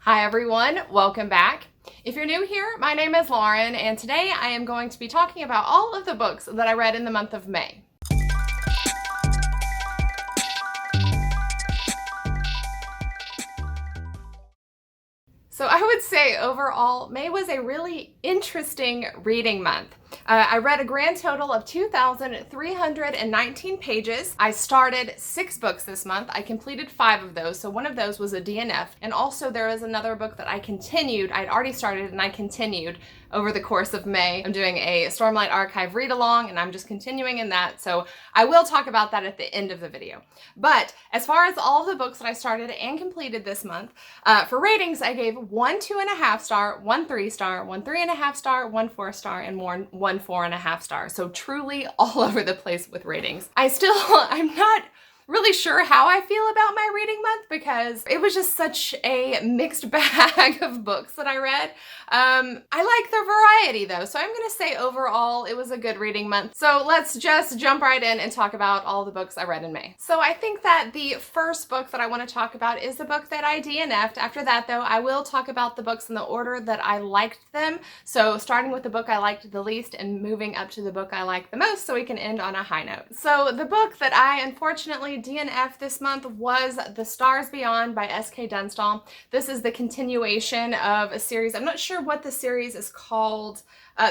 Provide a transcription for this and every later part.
Hi everyone, welcome back. If you're new here, my name is Lauren, and today I am going to be talking about all of the books that I read in the month of May. So I would say overall, May was a really interesting reading month. I read a grand total of 2,319 pages. I started 6 books this month. I completed 5 of those, so one of those was a DNF. And also there was another book that I continued. I'd already started and I continued over the course of May. I'm doing a Stormlight Archive read-along and I'm just continuing in that, so I will talk about that at the end of the video. But as far as all of the books that I started and completed this month, for ratings I gave 1 2.5 star, 1 3 star, 1 3.5 star, 1 4 star, and 1 4.5 star. So truly all over the place with ratings. I'm not really sure how I feel about my reading month because it was just such a mixed bag of books that I read. I like the variety though, so I'm gonna say overall it was a good reading month. So let's just jump right in and talk about all the books I read in May. So I think that the first book that I want to talk about is the book that I DNF'd. After that though, I will talk about the books in the order that I liked them. So starting with the book I liked the least and moving up to the book I liked the most so we can end on a high note. So the book that I unfortunately DNF this month was The Stars Beyond by S.K. Dunstall. This is the continuation of a series. I'm not sure what the series is called.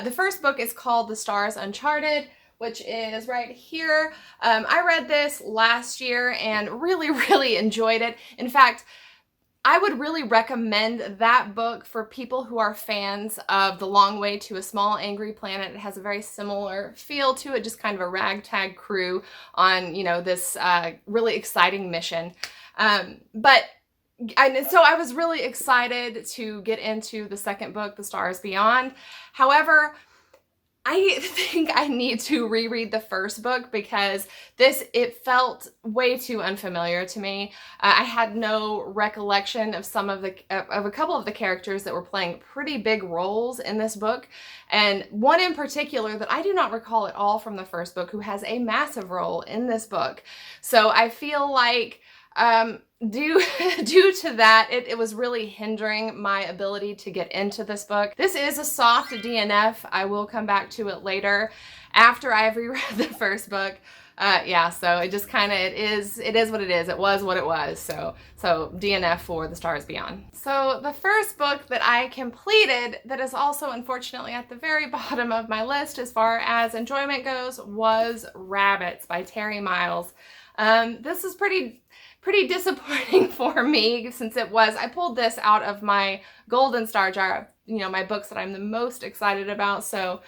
The first book is called The Stars Uncharted, which is right here. I read this last year and really enjoyed it. In fact, I would really recommend that book for people who are fans of The Long Way to a Small Angry Planet. It has a very similar feel to it, just kind of a ragtag crew on, this really exciting mission. So I was really excited to get into the second book, The Stars Beyond. However, I think I need to reread the first book because it felt way too unfamiliar to me. I had no recollection of a couple of the characters that were playing pretty big roles in this book, and one in particular that I do not recall at all from the first book who has a massive role in this book. So I feel like due to that, it was really hindering my ability to get into this book. This is a soft DNF. I will come back to it later after I've reread the first book. So it just kind of, it is what it is. It was what it was. So DNF for The Stars Beyond. So the first book that I completed that is also unfortunately at the very bottom of my list as far as enjoyment goes was Rabbits by Terry Miles. This is pretty disappointing for me since I pulled this out of my golden star jar, my books that I'm the most excited about. So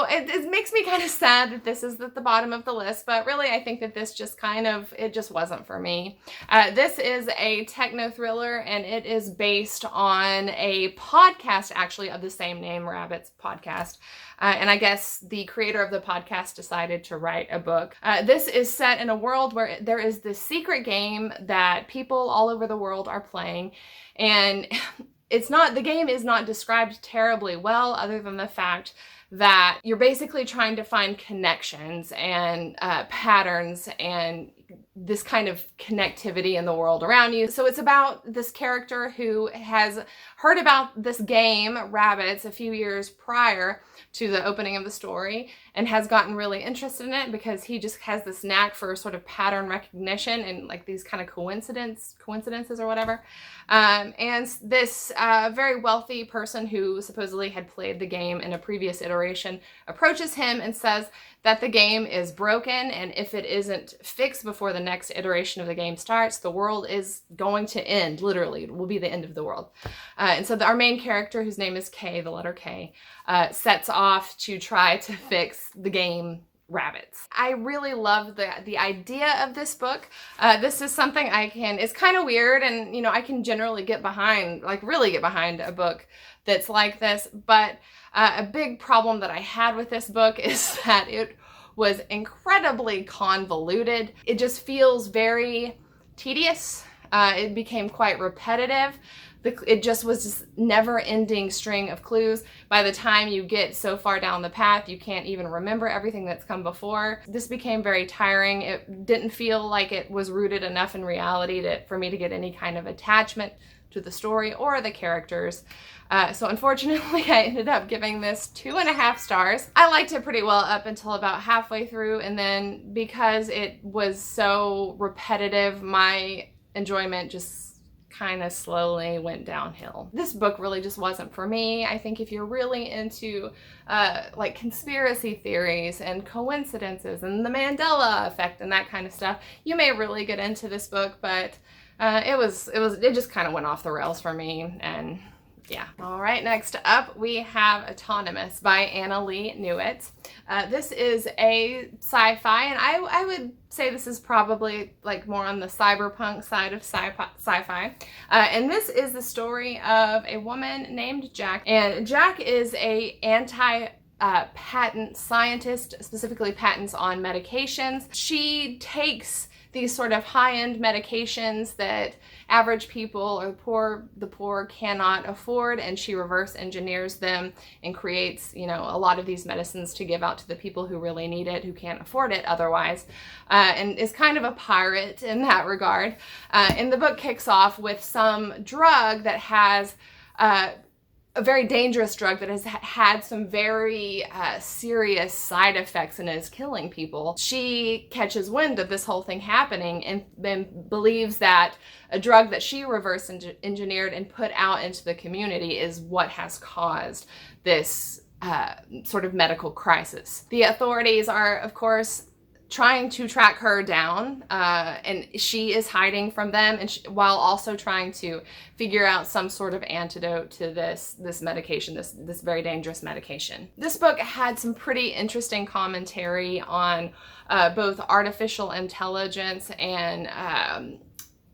it makes me kind of sad that this is at the bottom of the list, but really I think that this it just wasn't for me. This is a techno thriller and it is based on a podcast actually of the same name, Rabbits Podcast. And I guess the creator of the podcast decided to write a book. This is set in a world where there is this secret game that people all over the world are playing, and the game is not described terribly well other than the fact that you're basically trying to find connections and patterns and this kind of connectivity in the world around you. So it's about this character who has heard about this game, Rabbits, a few years prior to the opening of the story and has gotten really interested in it because he just has this knack for sort of pattern recognition and like these kind of coincidences or whatever. And this very wealthy person who supposedly had played the game in a previous iteration approaches him and says that the game is broken, and if it isn't fixed before the next iteration of the game starts, the world is going to end. Literally, it will be the end of the world. And so our main character, whose name is K, the letter K, sets off to try to fix the game Rabbits. I really love the idea of this book. This is something it's kind of weird, and I can generally get behind, really get behind a book that's like this, but a big problem that I had with this book is that it was incredibly convoluted. It just feels very tedious. It became quite repetitive. It just was this never-ending string of clues. By the time you get so far down the path, you can't even remember everything that's come before. This became very tiring. It didn't feel like it was rooted enough in reality for me to get any kind of attachment to the story or the characters. So unfortunately, I ended up giving this 2.5 stars. I liked it pretty well up until about halfway through, and then because it was so repetitive, my enjoyment just kind of slowly went downhill. This book really just wasn't for me. I think if you're really into like conspiracy theories and coincidences and the Mandela effect and that kind of stuff, you may really get into this book, but it just kind of went off the rails for me, and yeah. All right, next up we have Autonomous by Anna Lee Newitt. This is a sci-fi, and I would say this is probably like more on the cyberpunk side of sci-fi. And this is the story of a woman named Jack, and Jack is a patent scientist, specifically patents on medications. She takes these sort of high-end medications that average people or the poor cannot afford, and she reverse engineers them and creates, you know, a lot of these medicines to give out to the people who really need it, who can't afford it otherwise, and is kind of a pirate in that regard. And the book kicks off with some drug that has a very dangerous drug that has had some very serious side effects and is killing people. She catches wind of this whole thing happening and then believes that a drug that she reverse engineered and put out into the community is what has caused this sort of medical crisis. The authorities are, of course, trying to track her down, and she is hiding from them, and while also trying to figure out some sort of antidote to this medication, this very dangerous medication. This book had some pretty interesting commentary on both artificial intelligence and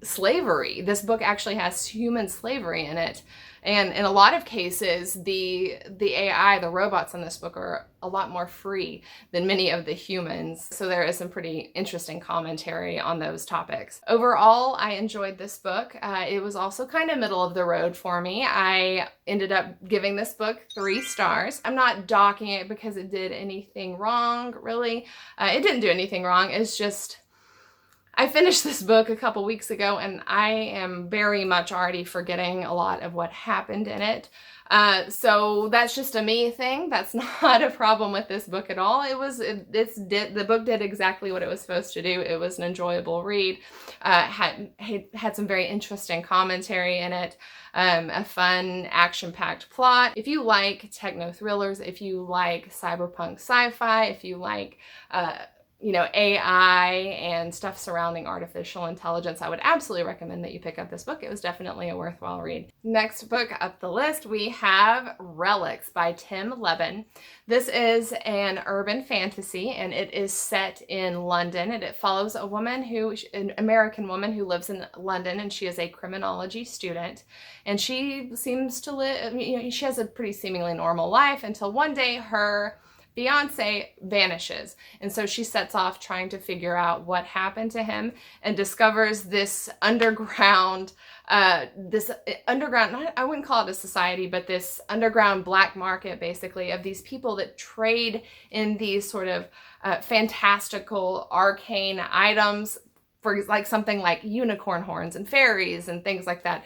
slavery. This book actually has human slavery in it. And in a lot of cases, the AI, the robots in this book are a lot more free than many of the humans. So there is some pretty interesting commentary on those topics. Overall, I enjoyed this book. It was also kind of middle of the road for me. I ended up giving this book 3 stars. I'm not docking it because it did anything wrong, really. It didn't do anything wrong. It's just, I finished this book a couple weeks ago, and I am very much already forgetting a lot of what happened in it. So that's just a me thing. That's not a problem with this book at all. The book did exactly what it was supposed to do. It was an enjoyable read. Had some very interesting commentary in it. A fun, action-packed plot. If you like techno thrillers, if you like cyberpunk sci-fi, if you like you know, AI and stuff surrounding artificial intelligence, I would absolutely recommend that you pick up this book. It was definitely a worthwhile read. Next book up the list, we have Relics by Tim Levin. This is an urban fantasy, and it is set in London, and it follows an American woman who lives in London, and she is a criminology student, and she seems to live, you know, she has a pretty seemingly normal life until one day her fiance vanishes, and so she sets off trying to figure out what happened to him, and discovers this underground, I wouldn't call it a society, but this underground black market, basically, of these people that trade in these sort of fantastical, arcane items for like something like unicorn horns and fairies and things like that.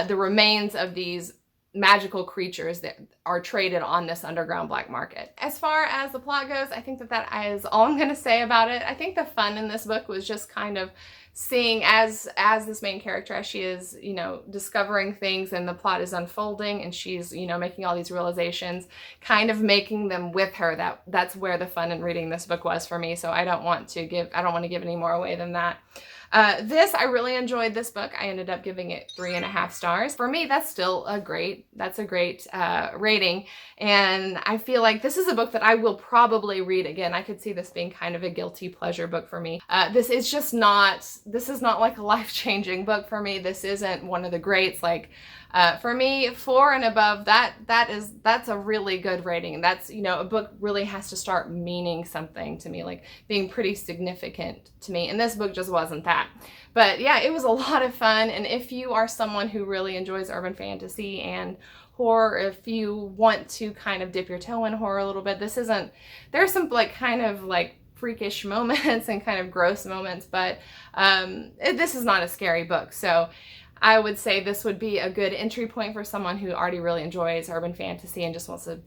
The remains of these magical creatures that are traded on this underground black market. As far as the plot goes, I think that is all I'm going to say about it. I think the fun in this book was just kind of seeing as this main character, as she is, you know, discovering things and the plot is unfolding and she's, you know, making all these realizations, kind of making them with her. That's where the fun in reading this book was for me. So I don't want to give any more away than that. I really enjoyed this book. I ended up giving it 3.5 stars. For me, that's still a great rating. And I feel like this is a book that I will probably read again. I could see this being kind of a guilty pleasure book for me. This is not like a life-changing book for me. This isn't one of the greats. Like, for me, 4 and above, that's a really good rating. That's, you know, a book really has to start meaning something to me, like being pretty significant to me. And this book just wasn't that. But yeah, it was a lot of fun. And if you are someone who really enjoys urban fantasy and horror, if you want to kind of dip your toe in horror a little bit, there's some like kind of like freakish moments and kind of gross moments, but this is not a scary book. So I would say this would be a good entry point for someone who already really enjoys urban fantasy and just wants to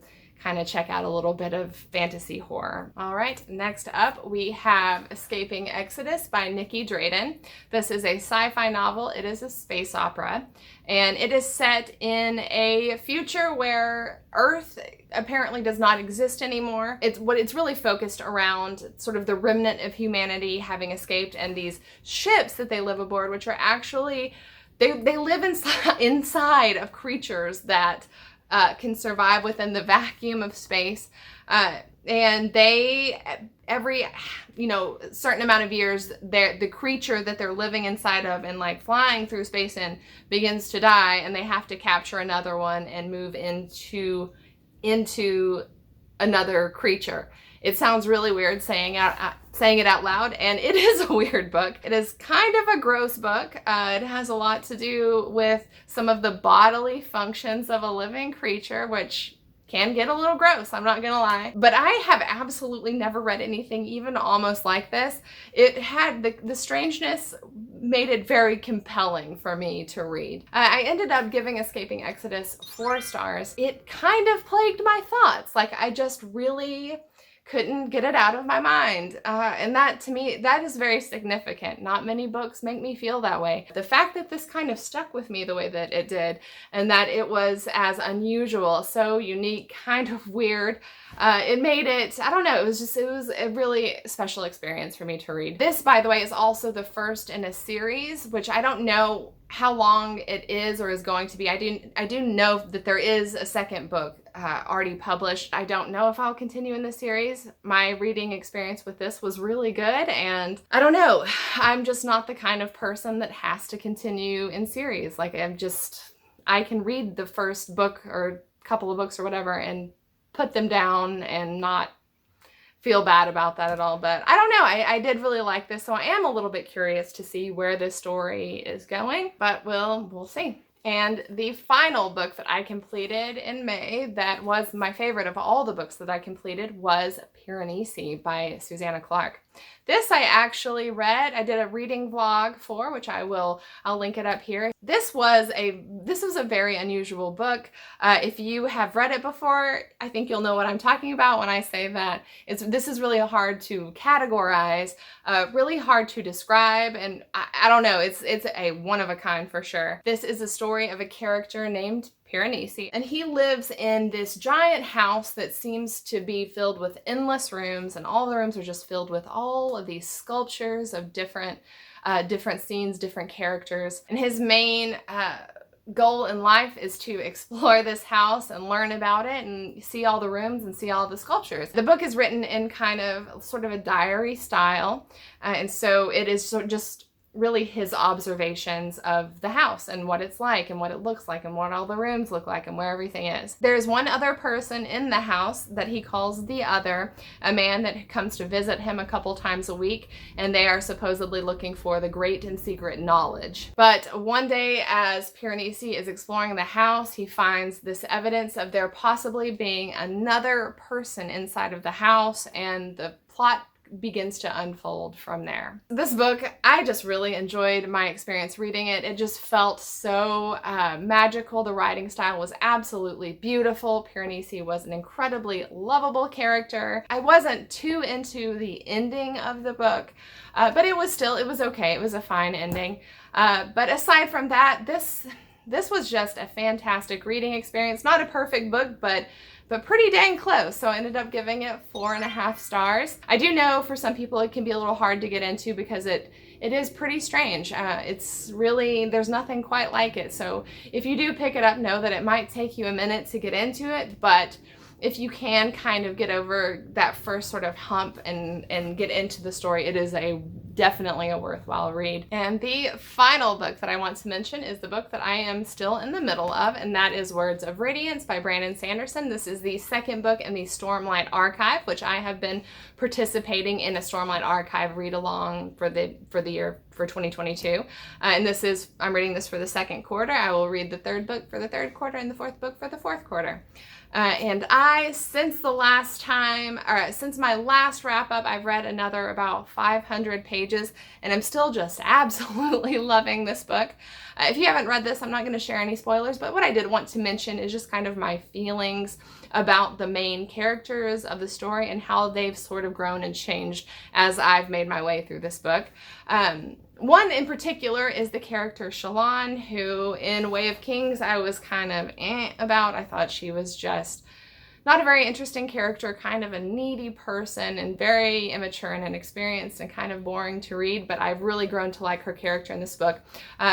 kind of check out a little bit of fantasy horror. All right, next up we have Escaping Exodus by Nikki Drayden. This is a sci-fi novel. It is a space opera, and it is set in a future where Earth apparently does not exist anymore. It's really focused around sort of the remnant of humanity having escaped, and these ships that they live aboard, which are actually they live inside of creatures that can survive within the vacuum of space, and they every certain amount of years the creature that they're living inside of and like flying through space in begins to die, and they have to capture another one and move into another creature. It sounds really weird saying it out loud, and it is a weird book. It is kind of a gross book. It has a lot to do with some of the bodily functions of a living creature, which can get a little gross, I'm not gonna lie. But I have absolutely never read anything even almost like this. It had the strangeness made it very compelling for me to read. I ended up giving Escaping Exodus 4 stars. It kind of plagued my thoughts. Like, I just really couldn't get it out of my mind. And that, to me, that is very significant. Not many books make me feel that way. The fact that this kind of stuck with me the way that it did, and that it was as unusual, so unique, kind of weird, it made it, I don't know, it was a really special experience for me to read. This, by the way, is also the first in a series, which I don't know how long it is or is going to be. I do know that there is a second book already published. I don't know if I'll continue in the series. My reading experience with this was really good, and I don't know, I'm just not the kind of person that has to continue in series. Like, I can read the first book or couple of books or whatever and put them down and not feel bad about that at all. But I don't know, I did really like this, so I am a little bit curious to see where this story is going, but we'll see. And the final book that I completed in May, that was my favorite of all the books that I completed, was Piranesi by Susanna Clarke. This I actually read. I did a reading vlog for, which I'll link it up here. This was a very unusual book. If you have read it before, I think you'll know what I'm talking about when I say that. This is really hard to categorize, really hard to describe, and I don't know, it's a one of a kind for sure. This is a story of a character named Piranesi, and he lives in this giant house that seems to be filled with endless rooms, and all the rooms are just filled with all of these sculptures of different scenes, different characters. And his main goal in life is to explore this house and learn about it and see all the rooms and see all the sculptures. The book is written in kind of sort of a diary style, and so it is just really his observations of the house and what it's like and what it looks like and what all the rooms look like and where everything is. There's one other person in the house that he calls the Other, a man that comes to visit him a couple times a week, and they are supposedly looking for the great and secret knowledge. But one day, as Piranesi is exploring the house, he finds this evidence of there possibly being another person inside of the house, and the plot begins to unfold from there. This book, I just really enjoyed my experience reading it. It just felt so magical. The writing style was absolutely beautiful. Piranesi was an incredibly lovable character. I wasn't too into the ending of the book, but it was okay. It was a fine ending. But aside from that, this was just a fantastic reading experience. Not a perfect book, but pretty dang close. So I ended up giving it 4.5 stars. I do know for some people it can be a little hard to get into because it is pretty strange. It's really, there's nothing quite like it. So if you do pick it up, know that it might take you a minute to get into it, but if you can kind of get over that first sort of hump and get into the story, it is definitely a worthwhile read. And the final book that I want to mention is the book that I am still in the middle of, and that is Words of Radiance by Brandon Sanderson. This is the second book in the Stormlight Archive, which I have been participating in a Stormlight Archive read along for the year for 2022. And I'm reading this for the second quarter. I will read the third book for the third quarter and the fourth book for the fourth quarter. And since my last wrap up, I've read another about 500 pages, and I'm still just absolutely loving this book. If you haven't read this, I'm not going to share any spoilers, but what I did want to mention is just kind of my feelings about the main characters of the story and how they've sort of grown and changed as I've made my way through this book. One in particular is the character Shallan, who in Way of Kings I was kind of about. I thought she was just not a very interesting character, kind of a needy person and very immature and inexperienced and kind of boring to read, but I've really grown to like her character in this book.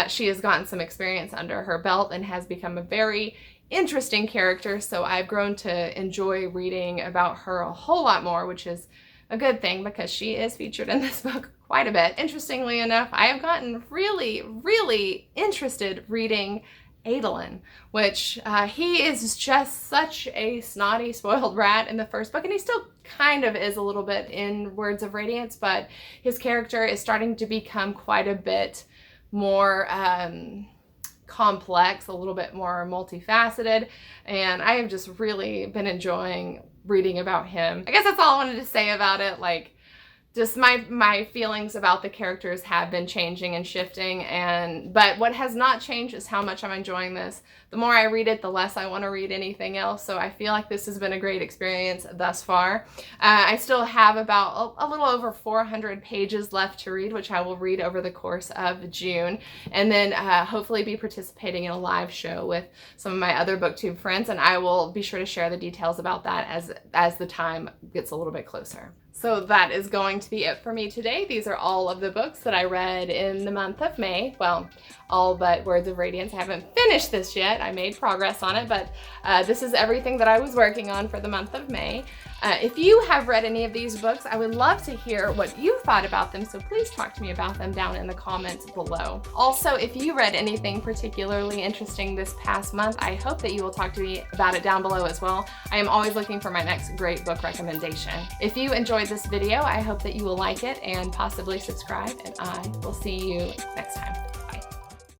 She has gotten some experience under her belt and has become a very interesting character, so I've grown to enjoy reading about her a whole lot more, which is a good thing because she is featured in this book quite a bit. Interestingly enough, I have gotten really, really interested reading Adolin, which he is just such a snotty, spoiled brat in the first book, and he still kind of is a little bit in Words of Radiance, but his character is starting to become quite a bit more complex, a little bit more multifaceted, and I have just really been enjoying reading about him. I guess that's all I wanted to say about it. Like, just my feelings about the characters have been changing and shifting, but what has not changed is how much I'm enjoying this. The more I read it, the less I want to read anything else, so I feel like this has been a great experience thus far. I still have about a little over 400 pages left to read, which I will read over the course of June, and then hopefully be participating in a live show with some of my other BookTube friends, and I will be sure to share the details about that as the time gets a little bit closer. So that is going to be it for me today. These are all of the books that I read in the month of May. Well, all but Words of Radiance. I haven't finished this yet. I made progress on it, but this is everything that I was working on for the month of May. If you have read any of these books, I would love to hear what you thought about them, so please talk to me about them down in the comments below. Also, if you read anything particularly interesting this past month, I hope that you will talk to me about it down below as well. I am always looking for my next great book recommendation. If you enjoyed this video, I hope that you will like it and possibly subscribe, and I will see you next time.